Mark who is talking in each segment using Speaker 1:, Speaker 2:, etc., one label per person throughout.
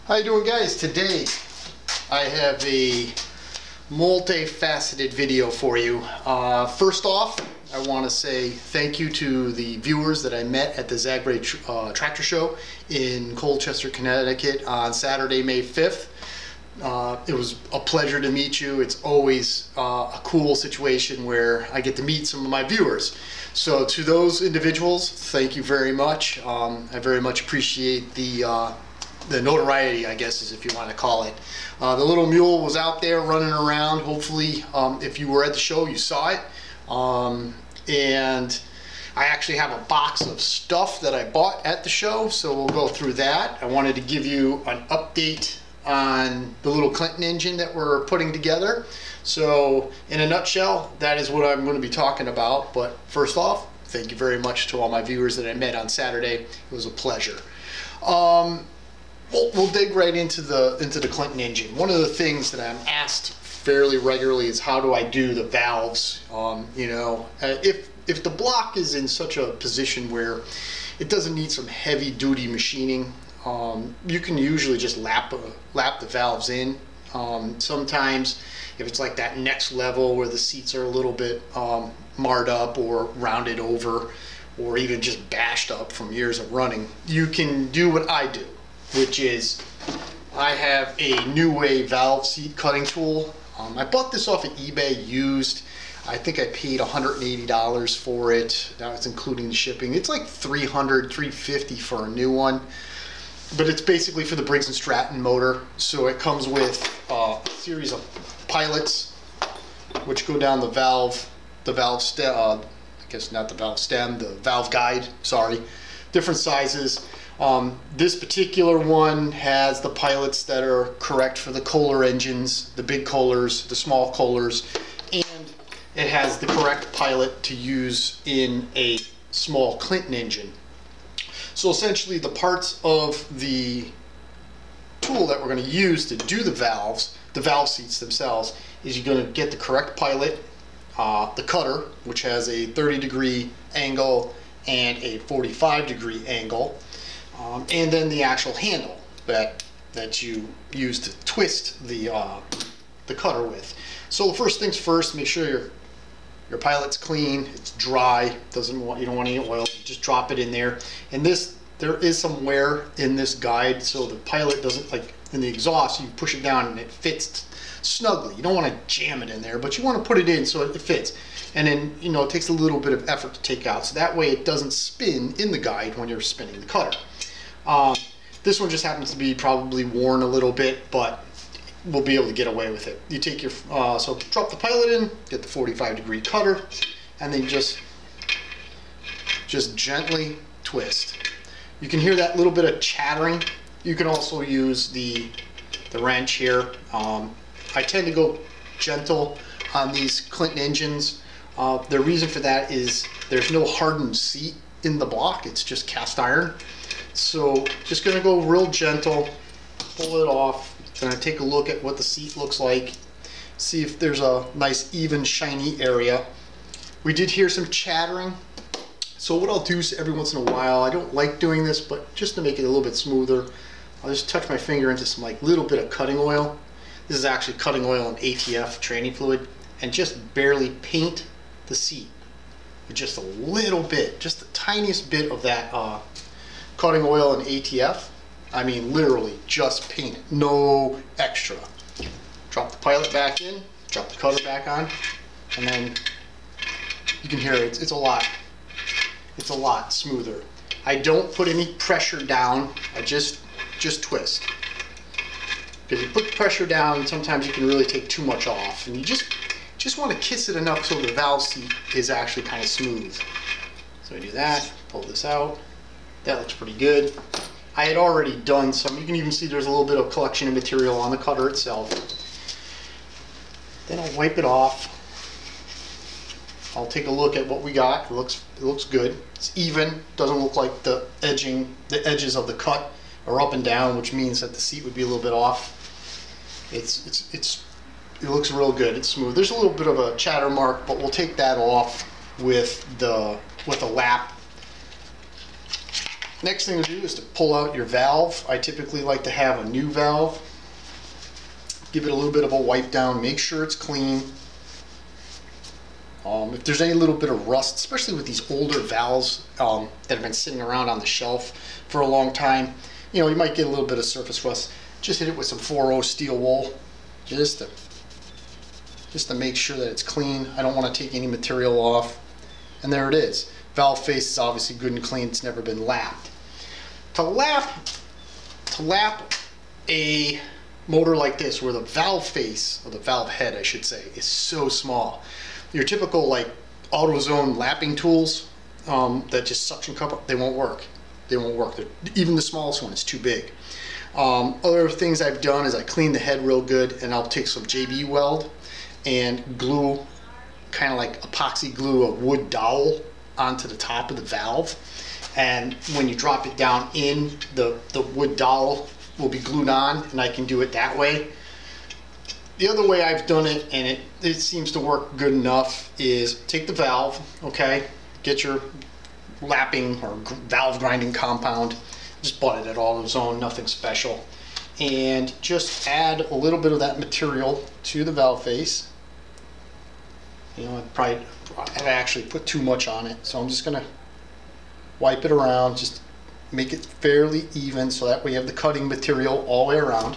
Speaker 1: How you doing, guys? Today I have a multifaceted video for you. First off, I want to say thank you to the viewers that I met at the Zagray tractor show in Colchester, Connecticut on Saturday, May 5th. It was a pleasure to meet you. It's always a cool situation where I get to meet some of my viewers. So to those individuals, thank you very much. I very much appreciate the notoriety, I guess, is if you want to call it. The little mule was out there running around. Hopefully, if you were at the show, you saw it. And I actually have a box of stuff that I bought at the show, so we'll go through that. I wanted to give you an update on the little Clinton engine that we're putting together. So in a nutshell, that is what I'm going to be talking about. But first off, thank you very much to all my viewers that I met on Saturday. It was a pleasure. We'll dig right into the Clinton engine. One of the things that I'm asked fairly regularly is how do I do the valves? If the block is in such a position where it doesn't need some heavy duty machining, you can usually just lap the valves in. Sometimes if it's like that next level where the seats are a little bit marred up or rounded over or even just bashed up from years of running, you can do what I do, which is I have a New Way valve seat cutting tool. I bought this off of eBay used. I think I paid $180 for it. That's including the shipping. It's like $300, $350 for a new one. But it's basically for the Briggs & Stratton motor. So it comes with a series of pilot which go down the valve stem, I guess not the valve stem, the valve guide, sorry. Different sizes. This particular one has the pilots that are correct for the Kohler engines, the big Kohlers, the small Kohlers, and it has the correct pilot to use in a small Clinton engine. So essentially the parts of the tool that we're going to use to do the valve seats themselves, is you're going to get the correct pilot, the cutter, which has a 30-degree angle and a 45-degree angle, and then the actual handle that you use to twist the cutter with. So the first things first, make sure your pilot's clean, it's dry, you don't want any oil, just drop it in there. And there is some wear in this guide, so the pilot doesn't, like in the exhaust, you push it down and it fits snugly. You don't want to jam it in there, but you want to put it in so it fits. And then, it takes a little bit of effort to take out, so that way it doesn't spin in the guide when you're spinning the cutter. This one just happens to be probably worn a little bit, but we'll be able to get away with it. You take your, so drop the pilot in, get the 45-degree cutter, and then just gently twist. You can hear that little bit of chattering. You can also use the wrench here. I tend to go gentle on these Clinton engines. The reason for that is there's no hardened seat in the block, it's just cast iron. So just gonna go real gentle, pull it off. Gonna take a look at what the seat looks like, see if there's a nice even shiny area. We did hear some chattering, so what I'll do is every once in a while, I don't like doing this, but just to make it a little bit smoother, I'll just touch my finger into some little bit of cutting oil. This is actually cutting oil and ATF training fluid, and just barely paint the seat with just a little bit, just the tiniest bit of that cutting oil and ATF. I mean, literally just paint it, no extra. Drop the pilot back in, drop the cutter back on, and then you can hear it. It's a lot smoother. I don't put any pressure down. I just twist. Because you put pressure down, sometimes you can really take too much off, and you just want to kiss it enough so the valve seat is actually kind of smooth. So I do that, pull this out. That looks pretty good. I had already done some, you can even see there's a little bit of collection of material on the cutter itself. Then I'll wipe it off. I'll take a look at what we got. It looks good. It's even, doesn't look like the edges of the cut are up and down, which means that the seat would be a little bit off. It looks real good. It's smooth. There's a little bit of a chatter mark, but we'll take that off with a lap. Next thing to do is to pull out your valve. I typically like to have a new valve. Give it a little bit of a wipe down, make sure it's clean. If there's any little bit of rust, especially with these older valves that have been sitting around on the shelf for a long time, you know, you might get a little bit of surface rust. Just hit it with some 4-0 steel wool, just to make sure that it's clean. I don't want to take any material off. And there it is. Valve face is obviously good and clean. It's never been lapped. To lap a motor like this, where the valve face, or the valve head I should say, is so small. Your typical like AutoZone lapping tools that just suction cup, they won't work. They won't work. Even the smallest one is too big. Other things I've done is I clean the head real good, and I'll take some JB Weld and glue, kind of like epoxy glue, a wood dowel onto the top of the valve. And when you drop it down in, the wood dowel will be glued on, and I can do it that way. The other way I've done it, and it seems to work good enough, is take the valve, okay, get your lapping or valve grinding compound, just bought it at AutoZone, nothing special, and just add a little bit of that material to the valve face. You know, I've actually put too much on it, so I'm just gonna wipe it around, just make it fairly even, so that way you have the cutting material all the way around.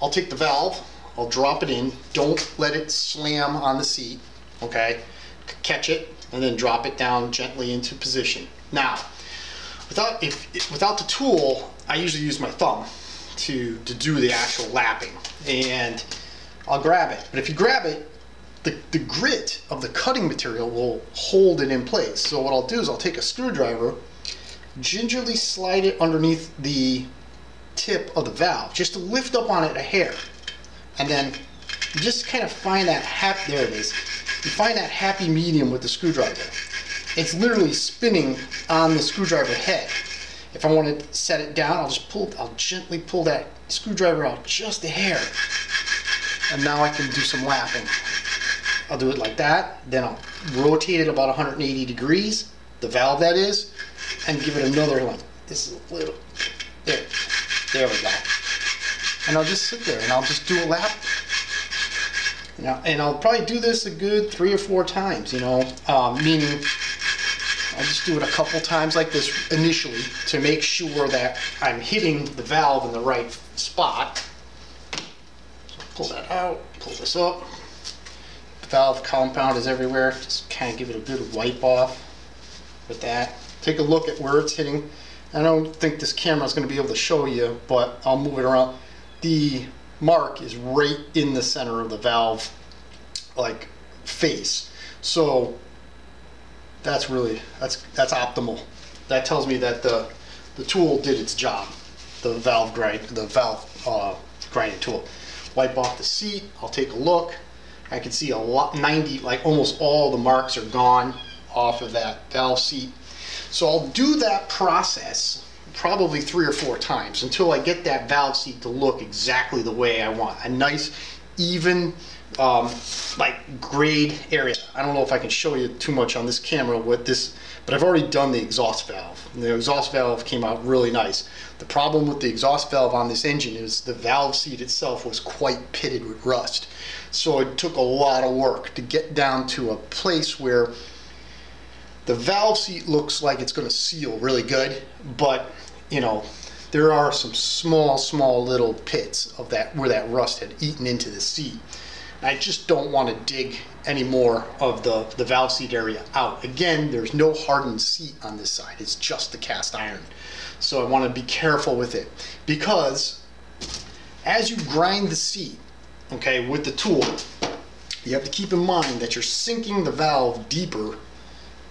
Speaker 1: I'll take the valve, I'll drop it in, don't let it slam on the seat, okay? Catch it, and then drop it down gently into position. Now, without the tool, I usually use my thumb to do the actual lapping, and I'll grab it. But if you grab it, the grit of the cutting material will hold it in place. So what I'll do is I'll take a screwdriver, gingerly slide it underneath the tip of the valve, just to lift up on it a hair, and then just kind of find that there it is. You find that happy medium with the screwdriver. It's literally spinning on the screwdriver head. If I want to set it down, I'll gently pull that screwdriver out just a hair, and now I can do some lapping. I'll do it like that, then I'll rotate it about 180 degrees, the valve that is, and give it another, like, this is a little, there we go. And I'll just sit there and I'll just do a lap. Now, and I'll probably do this a good 3 or 4 times, you know, meaning I'll just do it a couple times like this initially to make sure that I'm hitting the valve in the right spot. So pull that out, pull this up. The valve compound is everywhere. Just kind of give it a good wipe off with that. Take a look at where it's hitting. I don't think this camera is going to be able to show you, but I'll move it around. The mark is right in the center of the valve, like, face. So that's optimal. That tells me that the tool did its job. The valve grinding tool. Wipe off the seat. I'll take a look. I can see like almost all the marks are gone off of that valve seat. So I'll do that process probably 3 or 4 times until I get that valve seat to look exactly the way I want. A nice, even, like grade area. I don't know if I can show you too much on this camera with this, but I've already done the exhaust valve. And the exhaust valve came out really nice. The problem with the exhaust valve on this engine is the valve seat itself was quite pitted with rust. So it took a lot of work to get down to a place where the valve seat looks like it's going to seal really good, but you know, there are some small little pits of that where that rust had eaten into the seat. I just don't want to dig any more of the valve seat area out. Again, there's no hardened seat on this side. It's just the cast iron. So I want to be careful with it, because as you grind the seat, okay, with the tool, you have to keep in mind that you're sinking the valve deeper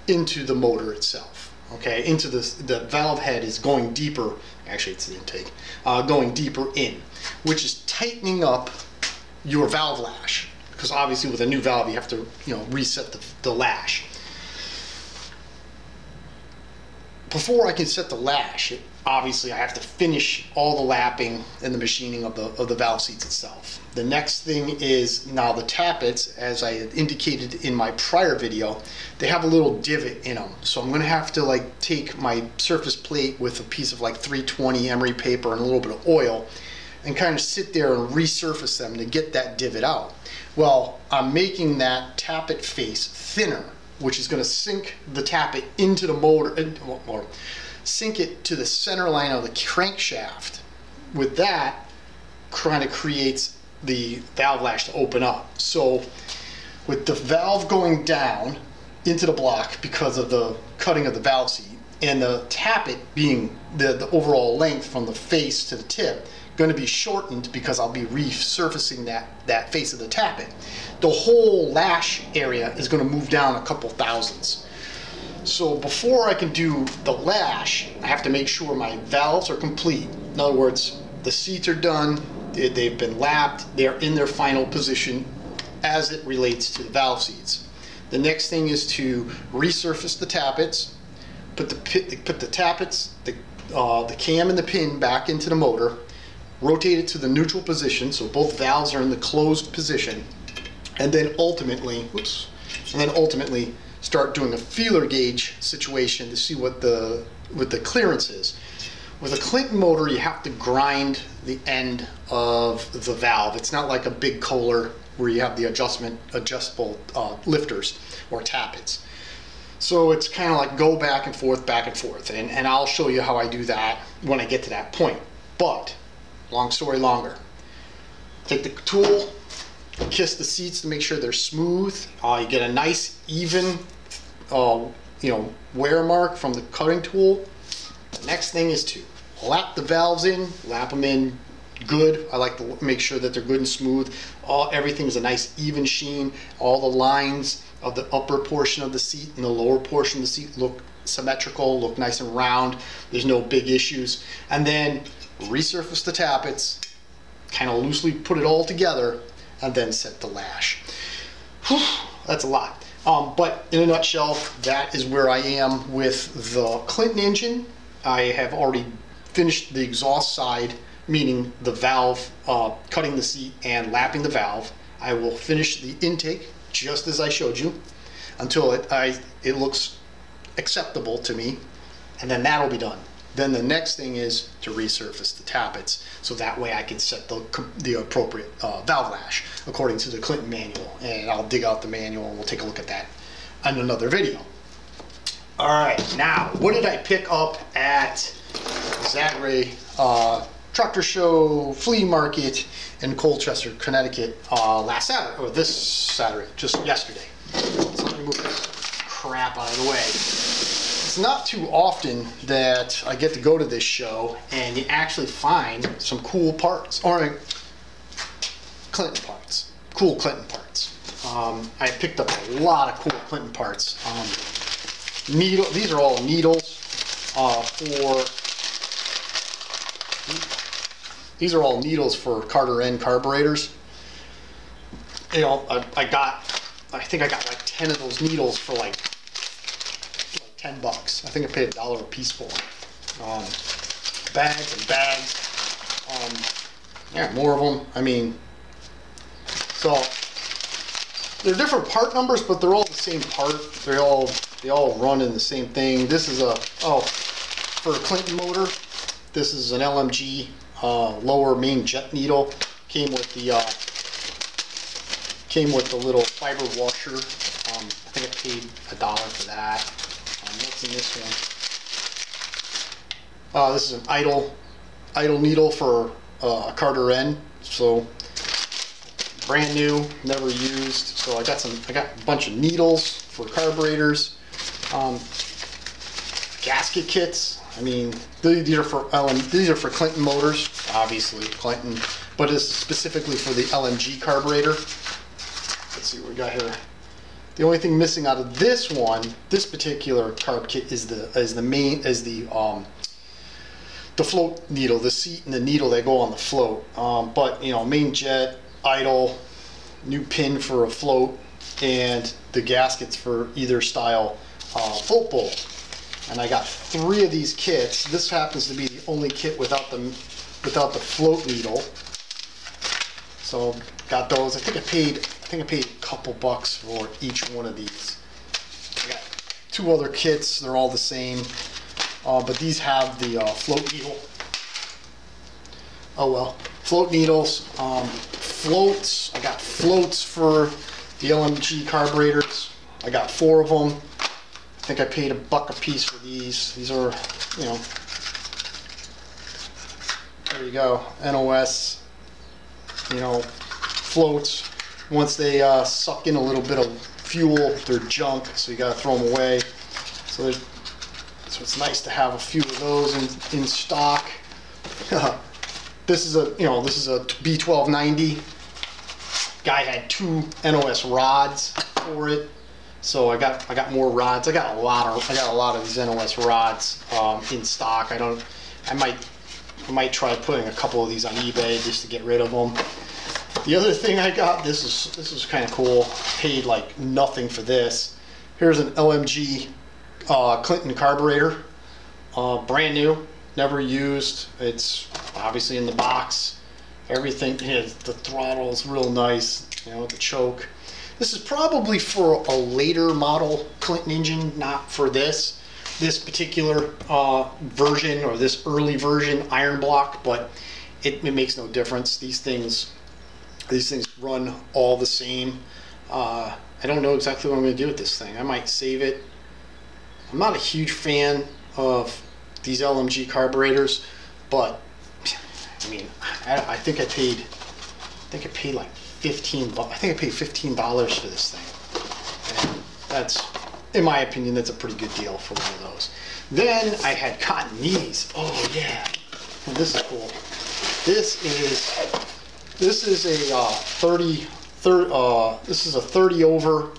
Speaker 1: into the motor itself. Okay, into the valve head is going deeper, actually it's the intake, going deeper in, which is tightening up your valve lash, because obviously with a new valve you have to, you know, reset the lash. Before I can set the lash, obviously I have to finish all the lapping and the machining of the valve seats itself. The next thing is now the tappets, as I had indicated in my prior video, they have a little divot in them. So I'm going to have to like take my surface plate with a piece of like 320 emery paper and a little bit of oil and kind of sit there and resurface them to get that divot out. Well, I'm making that tappet face thinner, which is going to sink the tappet into the motor, or sink it to the center line of the crankshaft. With that, kind of creates the valve lash to open up. So with the valve going down into the block because of the cutting of the valve seat, and the tappet being the overall length from the face to the tip going to be shortened because I'll be resurfacing that face of the tappet, the whole lash area is going to move down a couple thousandths. So before I can do the lash, I have to make sure my valves are complete. In other words, the seats are done, they've been lapped, they're in their final position as it relates to the valve seats. The next thing is to resurface the tappets, put the tappets, the cam and the pin back into the motor, rotate it to the neutral position so both valves are in the closed position, and then ultimately, start doing a feeler gauge situation to see what the clearance is. With a Clinton motor, you have to grind the end of the valve. It's not like a big Kohler where you have the adjustable lifters or tappets. So it's kind of like go back and forth, and I'll show you how I do that when I get to that point. But long story longer, take the tool, kiss the seats to make sure they're smooth. You get a nice even wear mark from the cutting tool. The next thing is to lap the valves in, lap them in good. I like to make sure that they're good and smooth. Everything's a nice even sheen. All the lines of the upper portion of the seat and the lower portion of the seat look symmetrical, look nice and round. There's no big issues. And then resurface the tappets, kind of loosely put it all together, and then set the lash. Whew, that's a lot. But in a nutshell, that is where I am with the Clinton engine. I have already finished the exhaust side, meaning the valve, cutting the seat and lapping the valve. I will finish the intake just as I showed you until it looks acceptable to me, and then that'll be done. Then the next thing is to resurface the tappets, so that way I can set the appropriate valve lash according to the Clinton manual. And I'll dig out the manual and we'll take a look at that in another video. All right, now what did I pick up at Zagray Tractor Show Flea Market in Colchester, Connecticut last Saturday, or this Saturday, just yesterday. So let me move this crap out of the way. It's not too often that I get to go to this show and you actually find some cool parts, or Clinton parts, cool Clinton parts. I picked up a lot of cool Clinton parts. These are all needles these are all needles for Carter N carburetors. You know, I think I got like 10 of those needles for like $10. I think I paid $1 a piece for them. Bags and bags. Yeah, more of them. I mean, so they're different part numbers, but they're all the same part. They all run in the same thing. This is for a Clinton motor. This is an LMG lower main jet needle. Came with the little fiber washer. I think I paid $1 for that. What's in this one? This is an idle needle for a Carter N. So brand new, never used. So I got a bunch of needles for carburetors. Gasket kits. I mean, these are for Clinton motors, obviously Clinton, but it's specifically for the LMG carburetor. Let's see what we got here. The only thing missing out of this particular carb kit is the float needle, the seat and the needle that go on the float. But you know, main jet, idle, new pin for a float, and the gaskets for either style float bowl. and I got 3 of these kits. This happens to be the only kit without the float needle. So got those. I think I paid a couple bucks for each one of these. I got 2 other kits. They're all the same, but these have the float needle. Oh well, float needles, floats. I got floats for the LMG carburetors. I got 4 of them. I think I paid $1 a piece for these. These are, you know, there you go, NOS, you know, floats. Once they suck in a little bit of fuel, they're junk, so you gotta throw them away. So it's nice to have a few of those in stock. This is a B1290. Guy had 2 NOS rods for it, so I got more rods. I got a lot of these NOS rods in stock. I might try putting a couple of these on eBay just to get rid of them. The other thing I got, this is kind of cool. Paid like nothing for this. Here's an LMG Clinton carburetor, brand new, never used. It's obviously in the box. Everything, the throttle is real nice, you know, with the choke. This is probably for a later model Clinton engine, not for this particular version or this early version iron block, but it makes no difference. These things run all the same. I don't know exactly what I'm going to do with this thing. I might save it. I'm not a huge fan of these LMG carburetors, but I mean, I think I paid like $15. I think I paid $15 for this thing, and that's, in my opinion, that's a pretty good deal for one of those. Then I had gotten these. Oh yeah, and this is cool. This is a 30 over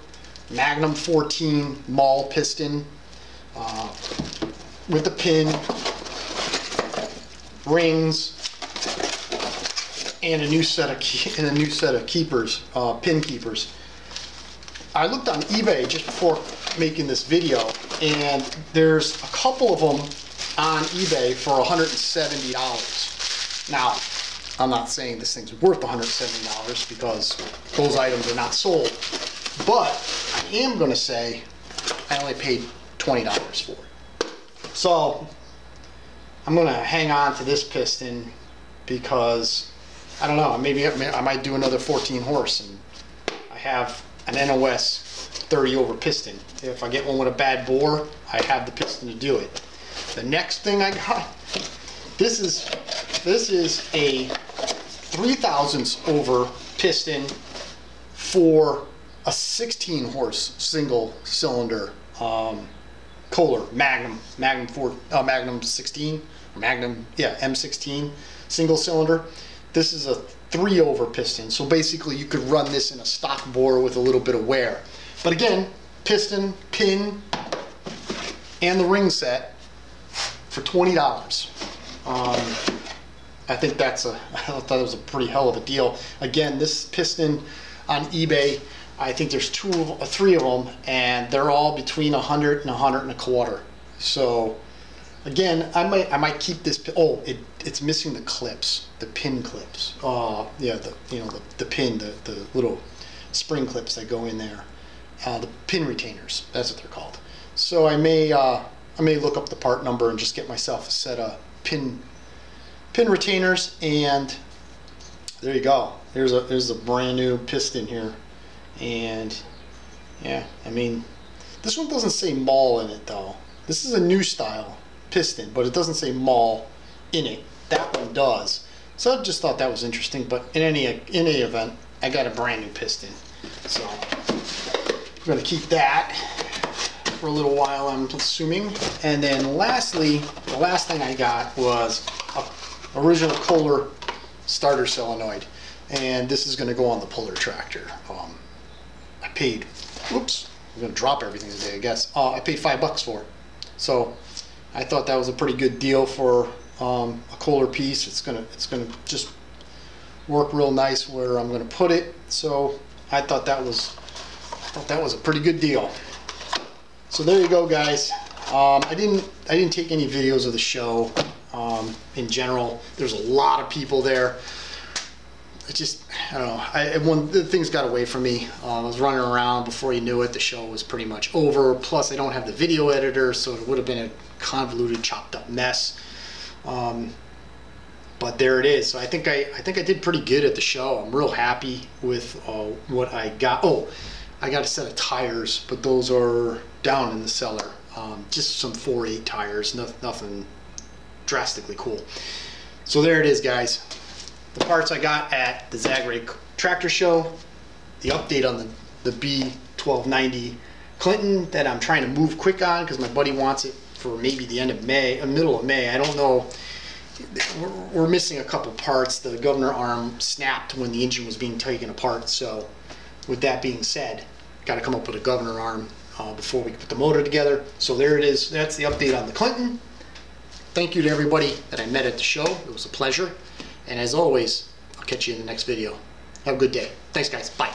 Speaker 1: Magnum 14 Maul piston with the pin, rings, and a new set of keepers, pin keepers. I looked on eBay just before making this video, and there's a couple of them on eBay for $170. Now, I'm not saying this thing's worth $170 because those items are not sold, but I am going to say I only paid $20 for it. So I'm going to hang on to this piston because I don't know, maybe I might do another 14 horse, and I have an NOS 30 over piston. If I get one with a bad bore, I have the piston to do it. The next thing I got, this is a 3/1000 over piston for a 16 horse single cylinder Kohler Magnum 16 or Magnum, yeah, M16 single cylinder. This is a 3 over piston, so basically you could run this in a stock bore with a little bit of wear. But again, piston, pin, and the ring set for $20. I think I thought it was a pretty hell of a deal. Again, this piston on eBay, I think there's 3 of them, and they're all between 100 and 125. So again, I might keep this. Oh, it's missing the clips, the pin clips. Yeah, the pin, the little spring clips that go in there. The pin retainers, that's what they're called. So I may look up the part number and just get myself a set of pin retainers, and there you go. There's a brand new piston here, and yeah, I mean, this one doesn't say Maul in it though. This is a new style piston, but it doesn't say Maul in it. That one does. So I just thought that was interesting. But in any event, I got a brand new piston, so I'm gonna keep that for a little while, I'm assuming. And then lastly, the last thing I got was a original Kohler starter solenoid, and this is going to go on the puller tractor. I paid, oops, I'm going to drop everything today, I guess. I paid $5 for it, so I thought that was a pretty good deal for a Kohler piece. It's gonna just work real nice where I'm going to put it. So I thought that was a pretty good deal. So there you go, guys. I didn't take any videos of the show. In general, there's a lot of people there. I don't know. The things got away from me. I was running around. Before you knew it, the show was pretty much over. Plus, I don't have the video editor, so it would have been a convoluted, chopped up mess. But there it is. So I think I did pretty good at the show. I'm real happy with what I got. Oh, I got a set of tires, but those are down in the cellar. Just some 4.8 tires. Nothing drastically cool. So there it is, guys. The parts I got at the Zagray tractor show, the update on the B1290 Clinton that I'm trying to move quick on because my buddy wants it for maybe the end of May, middle of May. I don't know. We're missing a couple parts. The governor arm snapped when the engine was being taken apart. So with that being said, got to come up with a governor arm before we can put the motor together. So there it is. That's the update on the Clinton. Thank you to everybody that I met at the show. It was a pleasure. And as always, I'll catch you in the next video. Have a good day. Thanks, guys. Bye.